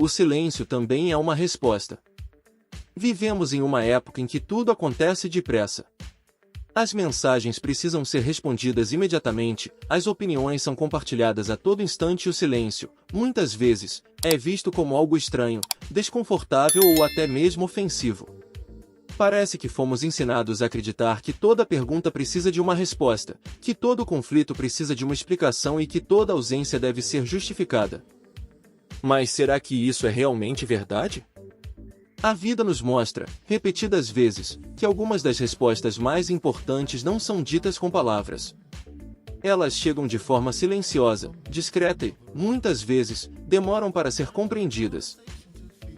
o silêncio também é uma resposta. Vivemos em uma época em que tudo acontece depressa. As mensagens precisam ser respondidas imediatamente, as opiniões são compartilhadas a todo instante e o silêncio, muitas vezes, é visto como algo estranho, desconfortável ou até mesmo ofensivo. Parece que fomos ensinados a acreditar que toda pergunta precisa de uma resposta, que todo conflito precisa de uma explicação e que toda ausência deve ser justificada. Mas será que isso é realmente verdade? A vida nos mostra, repetidas vezes, que algumas das respostas mais importantes não são ditas com palavras. Elas chegam de forma silenciosa, discreta e, muitas vezes, demoram para ser compreendidas.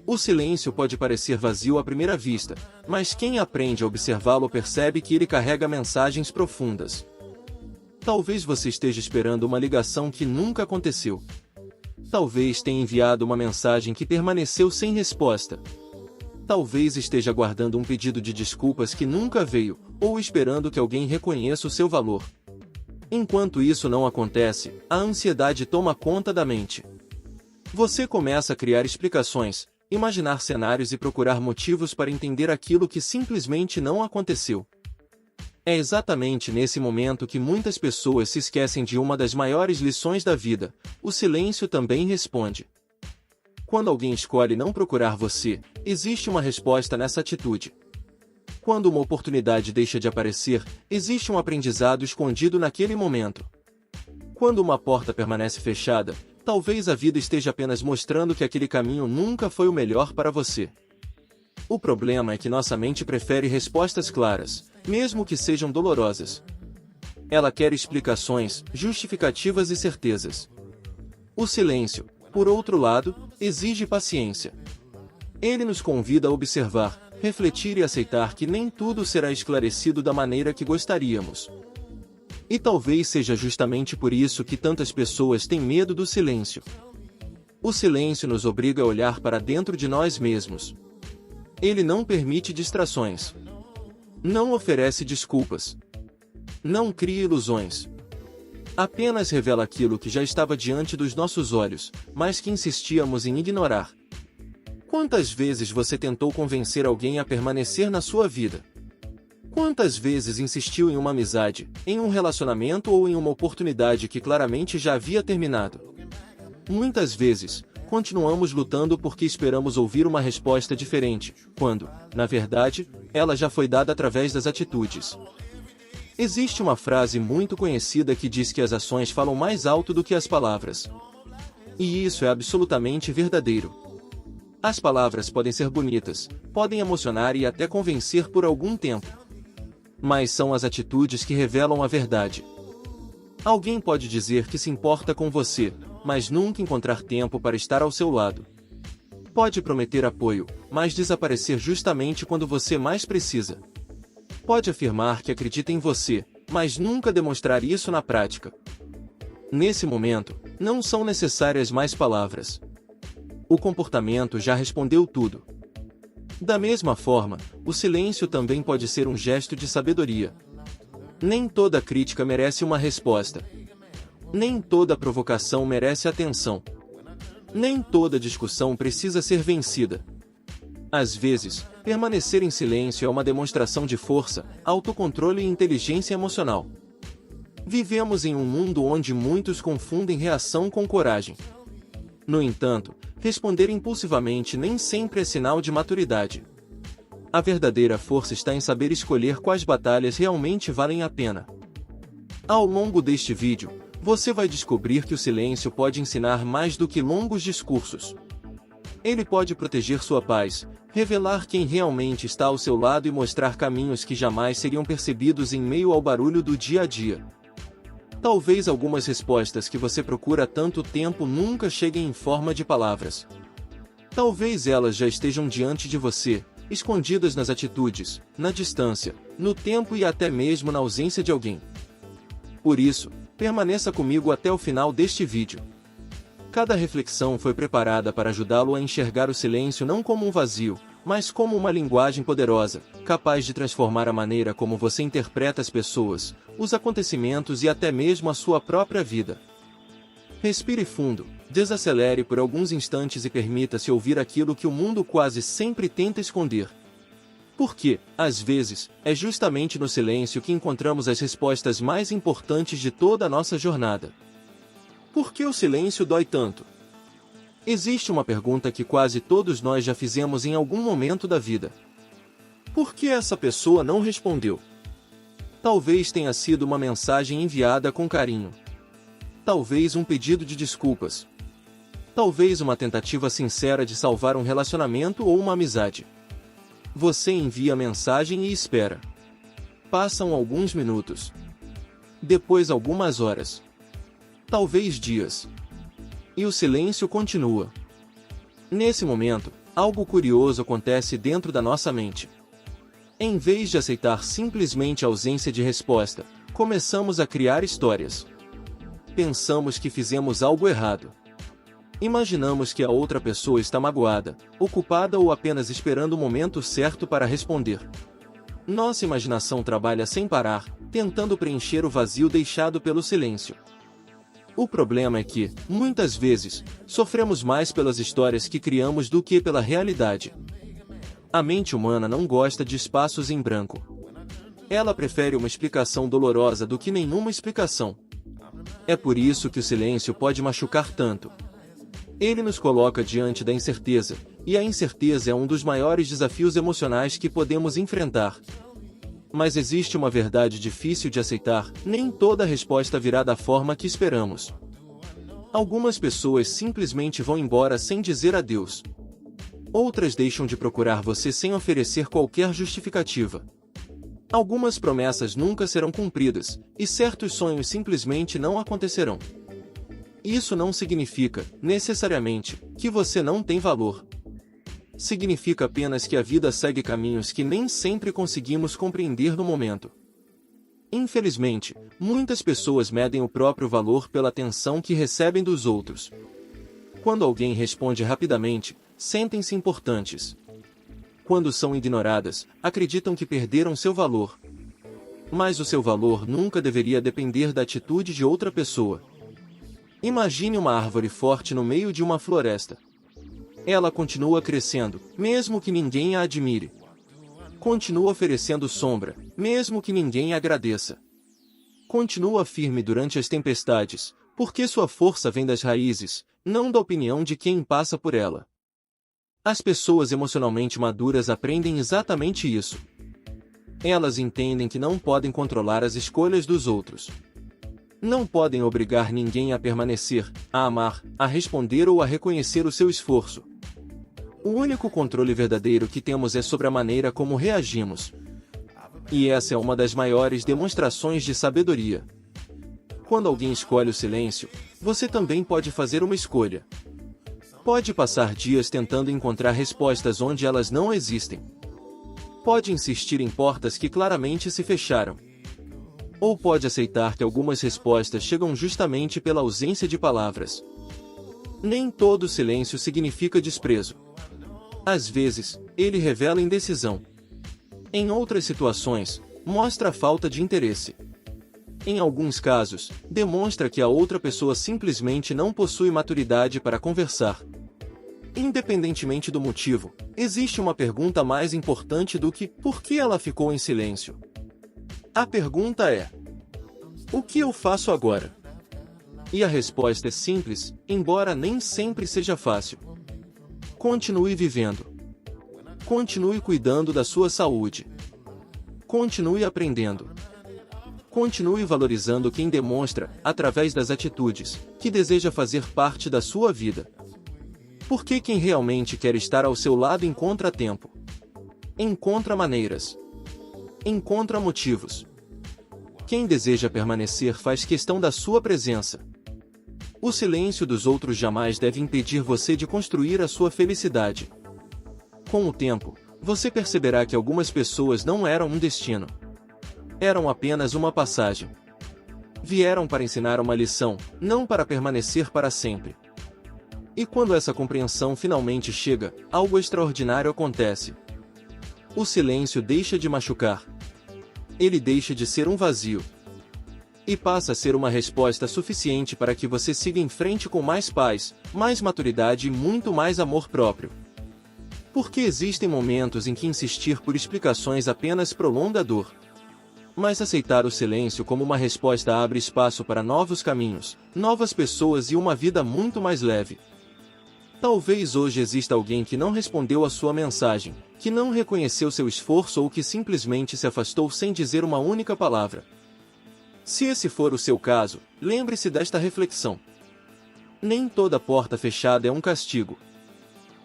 O silêncio pode parecer vazio à primeira vista, mas quem aprende a observá-lo percebe que ele carrega mensagens profundas. Talvez você esteja esperando uma ligação que nunca aconteceu. Talvez tenha enviado uma mensagem que permaneceu sem resposta. Talvez esteja guardando um pedido de desculpas que nunca veio, ou esperando que alguém reconheça o seu valor. Enquanto isso não acontece, a ansiedade toma conta da mente. Você começa a criar explicações, imaginar cenários e procurar motivos para entender aquilo que simplesmente não aconteceu. É exatamente nesse momento que muitas pessoas se esquecem de uma das maiores lições da vida: o silêncio também responde. Quando alguém escolhe não procurar você, existe uma resposta nessa atitude. Quando uma oportunidade deixa de aparecer, existe um aprendizado escondido naquele momento. Quando uma porta permanece fechada, talvez a vida esteja apenas mostrando que aquele caminho nunca foi o melhor para você. O problema é que nossa mente prefere respostas claras, mesmo que sejam dolorosas. Ela quer explicações, justificativas e certezas. O silêncio, por outro lado, exige paciência. Ele nos convida a observar, refletir e aceitar que nem tudo será esclarecido da maneira que gostaríamos. E talvez seja justamente por isso que tantas pessoas têm medo do silêncio. O silêncio nos obriga a olhar para dentro de nós mesmos. Ele não permite distrações. Não oferece desculpas. Não cria ilusões. Apenas revela aquilo que já estava diante dos nossos olhos, mas que insistíamos em ignorar. Quantas vezes você tentou convencer alguém a permanecer na sua vida? Quantas vezes insistiu em uma amizade, em um relacionamento ou em uma oportunidade que claramente já havia terminado? Muitas vezes, continuamos lutando porque esperamos ouvir uma resposta diferente, quando, na verdade, ela já foi dada através das atitudes. Existe uma frase muito conhecida que diz que as ações falam mais alto do que as palavras. E isso é absolutamente verdadeiro. As palavras podem ser bonitas, podem emocionar e até convencer por algum tempo. Mas são as atitudes que revelam a verdade. Alguém pode dizer que se importa com você, mas nunca encontrar tempo para estar ao seu lado. Pode prometer apoio, mas desaparecer justamente quando você mais precisa. Pode afirmar que acredita em você, mas nunca demonstrar isso na prática. Nesse momento, não são necessárias mais palavras. O comportamento já respondeu tudo. Da mesma forma, o silêncio também pode ser um gesto de sabedoria. Nem toda crítica merece uma resposta. Nem toda provocação merece atenção. Nem toda discussão precisa ser vencida. Às vezes, permanecer em silêncio é uma demonstração de força, autocontrole e inteligência emocional. Vivemos em um mundo onde muitos confundem reação com coragem. No entanto, responder impulsivamente nem sempre é sinal de maturidade. A verdadeira força está em saber escolher quais batalhas realmente valem a pena. Ao longo deste vídeo, você vai descobrir que o silêncio pode ensinar mais do que longos discursos. Ele pode proteger sua paz, revelar quem realmente está ao seu lado e mostrar caminhos que jamais seriam percebidos em meio ao barulho do dia a dia. Talvez algumas respostas que você procura há tanto tempo nunca cheguem em forma de palavras. Talvez elas já estejam diante de você, escondidas nas atitudes, na distância, no tempo e até mesmo na ausência de alguém. Por isso, permaneça comigo até o final deste vídeo. Cada reflexão foi preparada para ajudá-lo a enxergar o silêncio não como um vazio, mas como uma linguagem poderosa, capaz de transformar a maneira como você interpreta as pessoas, os acontecimentos e até mesmo a sua própria vida. Respire fundo, desacelere por alguns instantes e permita-se ouvir aquilo que o mundo quase sempre tenta esconder. Porque, às vezes, é justamente no silêncio que encontramos as respostas mais importantes de toda a nossa jornada. Por que o silêncio dói tanto? Existe uma pergunta que quase todos nós já fizemos em algum momento da vida. Por que essa pessoa não respondeu? Talvez tenha sido uma mensagem enviada com carinho. Talvez um pedido de desculpas. Talvez uma tentativa sincera de salvar um relacionamento ou uma amizade. Você envia a mensagem e espera. Passam alguns minutos. Depois algumas horas. Talvez dias. E o silêncio continua. Nesse momento, algo curioso acontece dentro da nossa mente. Em vez de aceitar simplesmente a ausência de resposta, começamos a criar histórias. Pensamos que fizemos algo errado. Imaginamos que a outra pessoa está magoada, ocupada ou apenas esperando o momento certo para responder. Nossa imaginação trabalha sem parar, tentando preencher o vazio deixado pelo silêncio. O problema é que, muitas vezes, sofremos mais pelas histórias que criamos do que pela realidade. A mente humana não gosta de espaços em branco. Ela prefere uma explicação dolorosa do que nenhuma explicação. É por isso que o silêncio pode machucar tanto. Ele nos coloca diante da incerteza, e a incerteza é um dos maiores desafios emocionais que podemos enfrentar. Mas existe uma verdade difícil de aceitar: nem toda resposta virá da forma que esperamos. Algumas pessoas simplesmente vão embora sem dizer adeus. Outras deixam de procurar você sem oferecer qualquer justificativa. Algumas promessas nunca serão cumpridas, e certos sonhos simplesmente não acontecerão. Isso não significa, necessariamente, que você não tem valor. Significa apenas que a vida segue caminhos que nem sempre conseguimos compreender no momento. Infelizmente, muitas pessoas medem o próprio valor pela atenção que recebem dos outros. Quando alguém responde rapidamente, sentem-se importantes. Quando são ignoradas, acreditam que perderam seu valor. Mas o seu valor nunca deveria depender da atitude de outra pessoa. Imagine uma árvore forte no meio de uma floresta. Ela continua crescendo, mesmo que ninguém a admire. Continua oferecendo sombra, mesmo que ninguém agradeça. Continua firme durante as tempestades, porque sua força vem das raízes, não da opinião de quem passa por ela. As pessoas emocionalmente maduras aprendem exatamente isso. Elas entendem que não podem controlar as escolhas dos outros. Não podem obrigar ninguém a permanecer, a amar, a responder ou a reconhecer o seu esforço. O único controle verdadeiro que temos é sobre a maneira como reagimos. E essa é uma das maiores demonstrações de sabedoria. Quando alguém escolhe o silêncio, você também pode fazer uma escolha. Pode passar dias tentando encontrar respostas onde elas não existem. Pode insistir em portas que claramente se fecharam. Ou pode aceitar que algumas respostas chegam justamente pela ausência de palavras. Nem todo silêncio significa desprezo. Às vezes, ele revela indecisão. Em outras situações, mostra a falta de interesse. Em alguns casos, demonstra que a outra pessoa simplesmente não possui maturidade para conversar. Independentemente do motivo, existe uma pergunta mais importante do que por que ela ficou em silêncio. A pergunta é: o que eu faço agora? E a resposta é simples, embora nem sempre seja fácil. Continue vivendo. Continue cuidando da sua saúde. Continue aprendendo. Continue valorizando quem demonstra, através das atitudes, que deseja fazer parte da sua vida. Porque quem realmente quer estar ao seu lado encontra tempo. Encontra maneiras. Encontra motivos. Quem deseja permanecer faz questão da sua presença. O silêncio dos outros jamais deve impedir você de construir a sua felicidade. Com o tempo, você perceberá que algumas pessoas não eram um destino. Eram apenas uma passagem. Vieram para ensinar uma lição, não para permanecer para sempre. E quando essa compreensão finalmente chega, algo extraordinário acontece. O silêncio deixa de machucar. Ele deixa de ser um vazio. E passa a ser uma resposta suficiente para que você siga em frente com mais paz, mais maturidade e muito mais amor próprio. Porque existem momentos em que insistir por explicações apenas prolonga a dor. Mas aceitar o silêncio como uma resposta abre espaço para novos caminhos, novas pessoas e uma vida muito mais leve. Talvez hoje exista alguém que não respondeu a sua mensagem, que não reconheceu seu esforço ou que simplesmente se afastou sem dizer uma única palavra. Se esse for o seu caso, lembre-se desta reflexão. Nem toda porta fechada é um castigo.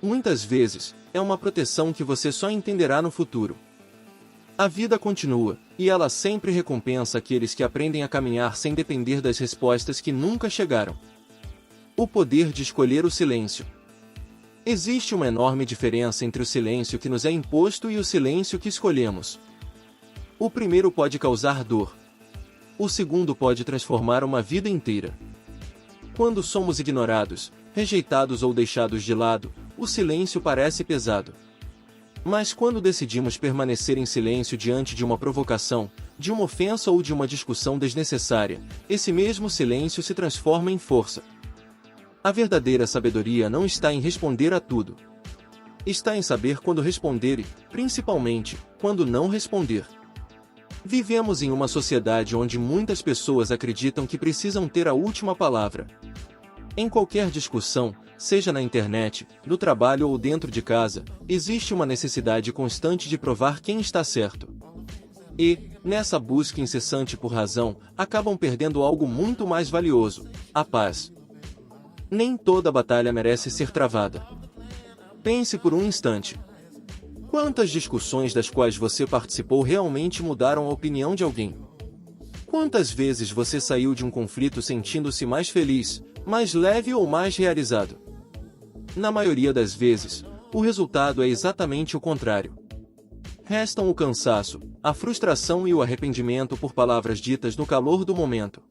Muitas vezes, é uma proteção que você só entenderá no futuro. A vida continua, e ela sempre recompensa aqueles que aprendem a caminhar sem depender das respostas que nunca chegaram. O poder de escolher o silêncio. Existe uma enorme diferença entre o silêncio que nos é imposto e o silêncio que escolhemos. O primeiro pode causar dor. O segundo pode transformar uma vida inteira. Quando somos ignorados, rejeitados ou deixados de lado, o silêncio parece pesado. Mas quando decidimos permanecer em silêncio diante de uma provocação, de uma ofensa ou de uma discussão desnecessária, esse mesmo silêncio se transforma em força. A verdadeira sabedoria não está em responder a tudo. Está em saber quando responder e, principalmente, quando não responder. Vivemos em uma sociedade onde muitas pessoas acreditam que precisam ter a última palavra. Em qualquer discussão, seja na internet, no trabalho ou dentro de casa, existe uma necessidade constante de provar quem está certo. E, nessa busca incessante por razão, acabam perdendo algo muito mais valioso: a paz. Nem toda batalha merece ser travada. Pense por um instante. Quantas discussões das quais você participou realmente mudaram a opinião de alguém? Quantas vezes você saiu de um conflito sentindo-se mais feliz, mais leve ou mais realizado? Na maioria das vezes, o resultado é exatamente o contrário. Restam o cansaço, a frustração e o arrependimento por palavras ditas no calor do momento.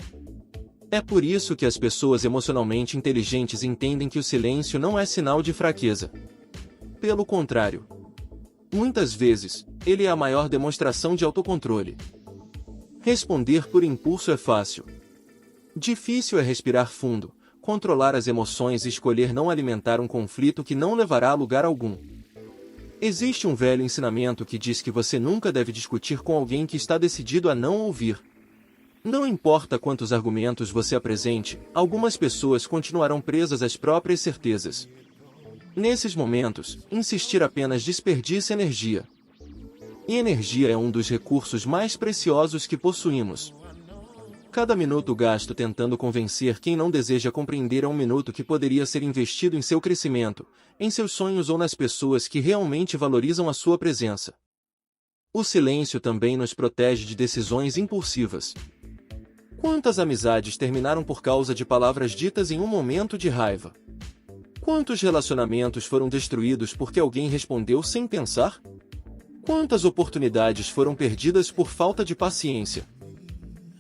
É por isso que as pessoas emocionalmente inteligentes entendem que o silêncio não é sinal de fraqueza. Pelo contrário. Muitas vezes, ele é a maior demonstração de autocontrole. Responder por impulso é fácil. Difícil é respirar fundo, controlar as emoções e escolher não alimentar um conflito que não levará a lugar algum. Existe um velho ensinamento que diz que você nunca deve discutir com alguém que está decidido a não ouvir. Não importa quantos argumentos você apresente, algumas pessoas continuarão presas às próprias certezas. Nesses momentos, insistir apenas desperdiça energia. E energia é um dos recursos mais preciosos que possuímos. Cada minuto gasto tentando convencer quem não deseja compreender é um minuto que poderia ser investido em seu crescimento, em seus sonhos ou nas pessoas que realmente valorizam a sua presença. O silêncio também nos protege de decisões impulsivas. Quantas amizades terminaram por causa de palavras ditas em um momento de raiva? Quantos relacionamentos foram destruídos porque alguém respondeu sem pensar? Quantas oportunidades foram perdidas por falta de paciência?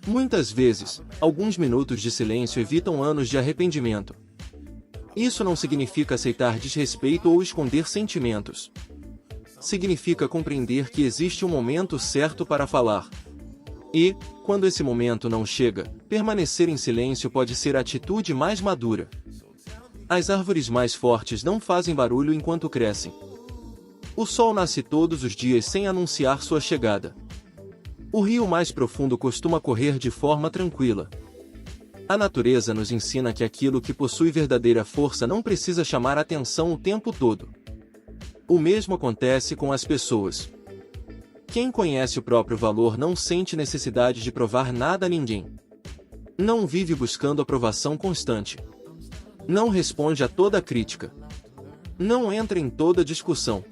Muitas vezes, alguns minutos de silêncio evitam anos de arrependimento. Isso não significa aceitar desrespeito ou esconder sentimentos. Significa compreender que existe um momento certo para falar. E, quando esse momento não chega, permanecer em silêncio pode ser a atitude mais madura. As árvores mais fortes não fazem barulho enquanto crescem. O sol nasce todos os dias sem anunciar sua chegada. O rio mais profundo costuma correr de forma tranquila. A natureza nos ensina que aquilo que possui verdadeira força não precisa chamar atenção o tempo todo. O mesmo acontece com as pessoas. Quem conhece o próprio valor não sente necessidade de provar nada a ninguém. Não vive buscando aprovação constante. Não responde a toda crítica. Não entra em toda discussão.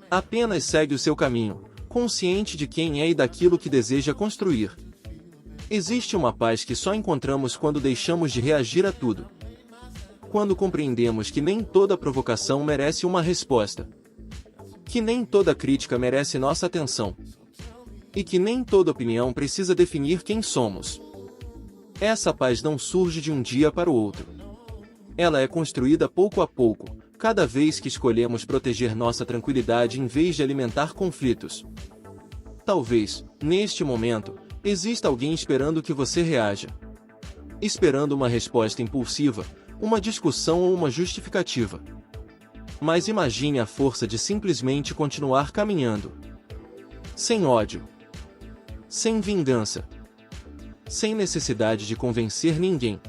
Apenas segue o seu caminho, consciente de quem é e daquilo que deseja construir. Existe uma paz que só encontramos quando deixamos de reagir a tudo. Quando compreendemos que nem toda provocação merece uma resposta. Que nem toda crítica merece nossa atenção. E que nem toda opinião precisa definir quem somos. Essa paz não surge de um dia para o outro. Ela é construída pouco a pouco, cada vez que escolhemos proteger nossa tranquilidade em vez de alimentar conflitos. Talvez, neste momento, exista alguém esperando que você reaja. Esperando uma resposta impulsiva, uma discussão ou uma justificativa. Mas imagine a força de simplesmente continuar caminhando. Sem ódio. Sem vingança. Sem necessidade de convencer ninguém.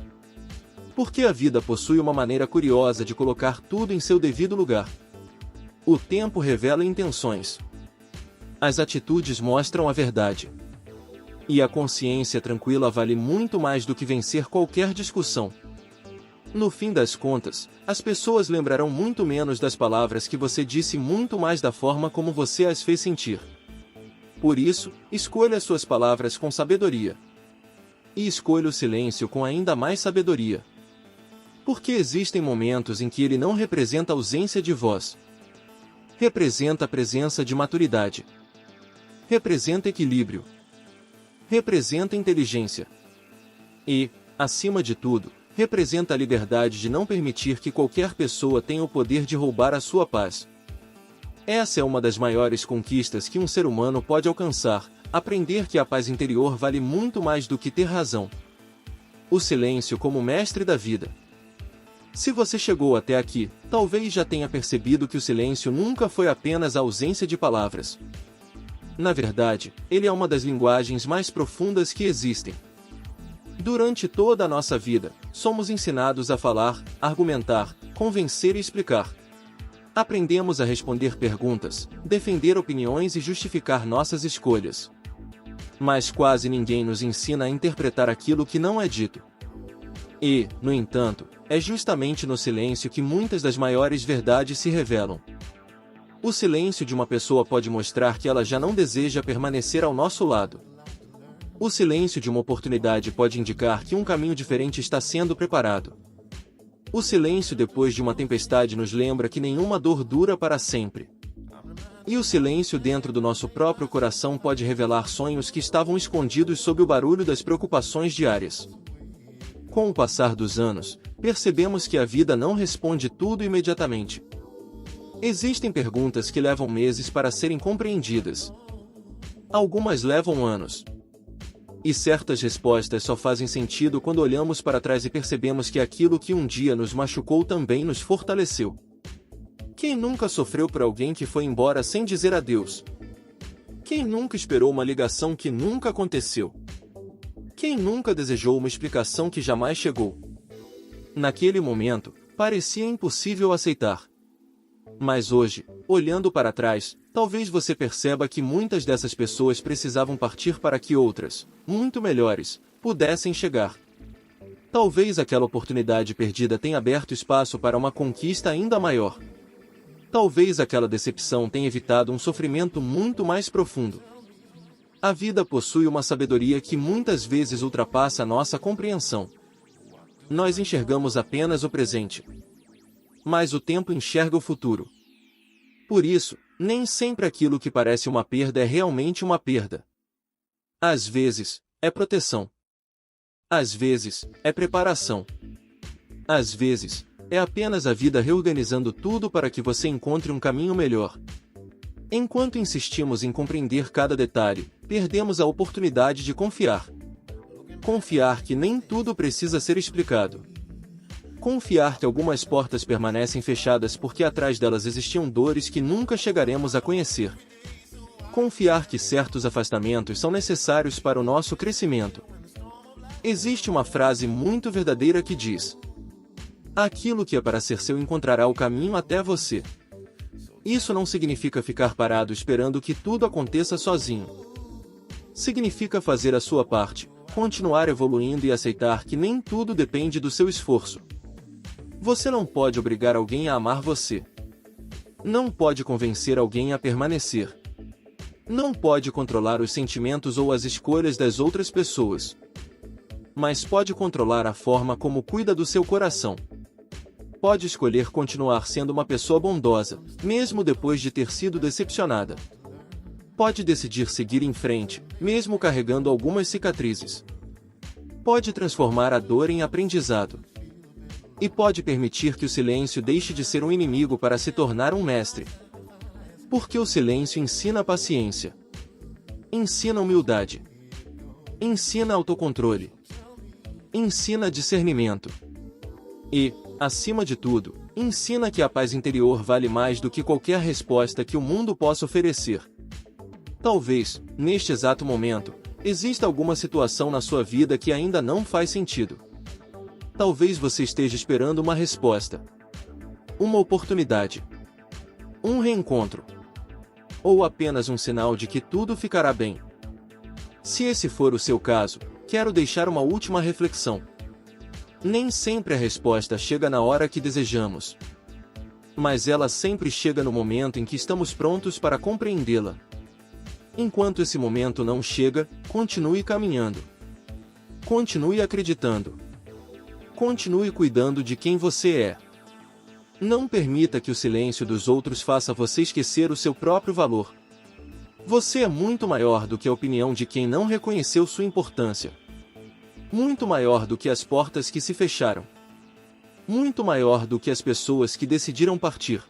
Porque a vida possui uma maneira curiosa de colocar tudo em seu devido lugar. O tempo revela intenções. As atitudes mostram a verdade. E a consciência tranquila vale muito mais do que vencer qualquer discussão. No fim das contas, as pessoas lembrarão muito menos das palavras que você disse, muito mais da forma como você as fez sentir. Por isso, escolha suas palavras com sabedoria. E escolha o silêncio com ainda mais sabedoria. Porque existem momentos em que ele não representa ausência de voz. Representa a presença de maturidade. Representa equilíbrio. Representa inteligência. E, acima de tudo, representa a liberdade de não permitir que qualquer pessoa tenha o poder de roubar a sua paz. Essa é uma das maiores conquistas que um ser humano pode alcançar, aprender que a paz interior vale muito mais do que ter razão. O silêncio como mestre da vida. Se você chegou até aqui, talvez já tenha percebido que o silêncio nunca foi apenas a ausência de palavras. Na verdade, ele é uma das linguagens mais profundas que existem. Durante toda a nossa vida, somos ensinados a falar, argumentar, convencer e explicar. Aprendemos a responder perguntas, defender opiniões e justificar nossas escolhas. Mas quase ninguém nos ensina a interpretar aquilo que não é dito. E, no entanto, é justamente no silêncio que muitas das maiores verdades se revelam. O silêncio de uma pessoa pode mostrar que ela já não deseja permanecer ao nosso lado. O silêncio de uma oportunidade pode indicar que um caminho diferente está sendo preparado. O silêncio depois de uma tempestade nos lembra que nenhuma dor dura para sempre. E o silêncio dentro do nosso próprio coração pode revelar sonhos que estavam escondidos sob o barulho das preocupações diárias. Com o passar dos anos, percebemos que a vida não responde tudo imediatamente. Existem perguntas que levam meses para serem compreendidas. Algumas levam anos. E certas respostas só fazem sentido quando olhamos para trás e percebemos que aquilo que um dia nos machucou também nos fortaleceu. Quem nunca sofreu por alguém que foi embora sem dizer adeus? Quem nunca esperou uma ligação que nunca aconteceu? Quem nunca desejou uma explicação que jamais chegou? Naquele momento, parecia impossível aceitar. Mas hoje, olhando para trás, talvez você perceba que muitas dessas pessoas precisavam partir para que outras, muito melhores, pudessem chegar. Talvez aquela oportunidade perdida tenha aberto espaço para uma conquista ainda maior. Talvez aquela decepção tenha evitado um sofrimento muito mais profundo. A vida possui uma sabedoria que muitas vezes ultrapassa a nossa compreensão. Nós enxergamos apenas o presente. Mas o tempo enxerga o futuro. Por isso, nem sempre aquilo que parece uma perda é realmente uma perda. Às vezes, é proteção. Às vezes, é preparação. Às vezes, é apenas a vida reorganizando tudo para que você encontre um caminho melhor. Enquanto insistimos em compreender cada detalhe, perdemos a oportunidade de confiar. Confiar que nem tudo precisa ser explicado. Confiar que algumas portas permanecem fechadas porque atrás delas existiam dores que nunca chegaremos a conhecer. Confiar que certos afastamentos são necessários para o nosso crescimento. Existe uma frase muito verdadeira que diz: aquilo que é para ser seu encontrará o caminho até você. Isso não significa ficar parado esperando que tudo aconteça sozinho. Significa fazer a sua parte, continuar evoluindo e aceitar que nem tudo depende do seu esforço. Você não pode obrigar alguém a amar você. Não pode convencer alguém a permanecer. Não pode controlar os sentimentos ou as escolhas das outras pessoas. Mas pode controlar a forma como cuida do seu coração. Pode escolher continuar sendo uma pessoa bondosa, mesmo depois de ter sido decepcionada. Pode decidir seguir em frente, mesmo carregando algumas cicatrizes. Pode transformar a dor em aprendizado. E pode permitir que o silêncio deixe de ser um inimigo para se tornar um mestre. Porque o silêncio ensina paciência. Ensina humildade. Ensina autocontrole. Ensina discernimento. E, acima de tudo, ensina que a paz interior vale mais do que qualquer resposta que o mundo possa oferecer. Talvez, neste exato momento, exista alguma situação na sua vida que ainda não faz sentido. Talvez você esteja esperando uma resposta, uma oportunidade, um reencontro, ou apenas um sinal de que tudo ficará bem. Se esse for o seu caso, quero deixar uma última reflexão. Nem sempre a resposta chega na hora que desejamos, mas ela sempre chega no momento em que estamos prontos para compreendê-la. Enquanto esse momento não chega, continue caminhando. Continue acreditando. Continue cuidando de quem você é. Não permita que o silêncio dos outros faça você esquecer o seu próprio valor. Você é muito maior do que a opinião de quem não reconheceu sua importância. Muito maior do que as portas que se fecharam. Muito maior do que as pessoas que decidiram partir.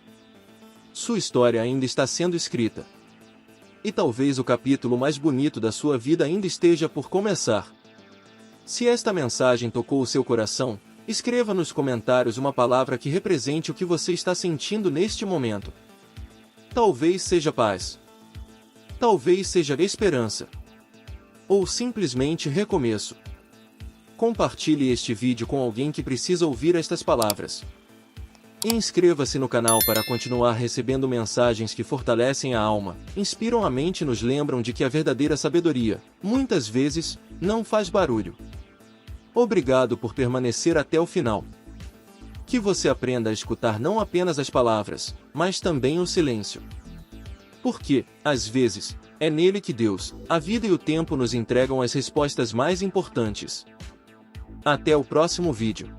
Sua história ainda está sendo escrita. E talvez o capítulo mais bonito da sua vida ainda esteja por começar. Se esta mensagem tocou o seu coração, escreva nos comentários uma palavra que represente o que você está sentindo neste momento. Talvez seja paz. Talvez seja esperança. Ou simplesmente recomeço. Compartilhe este vídeo com alguém que precisa ouvir estas palavras. E inscreva-se no canal para continuar recebendo mensagens que fortalecem a alma, inspiram a mente e nos lembram de que a verdadeira sabedoria, muitas vezes, não faz barulho. Obrigado por permanecer até o final. Que você aprenda a escutar não apenas as palavras, mas também o silêncio. Porque, às vezes, é nele que Deus, a vida e o tempo nos entregam as respostas mais importantes. Até o próximo vídeo.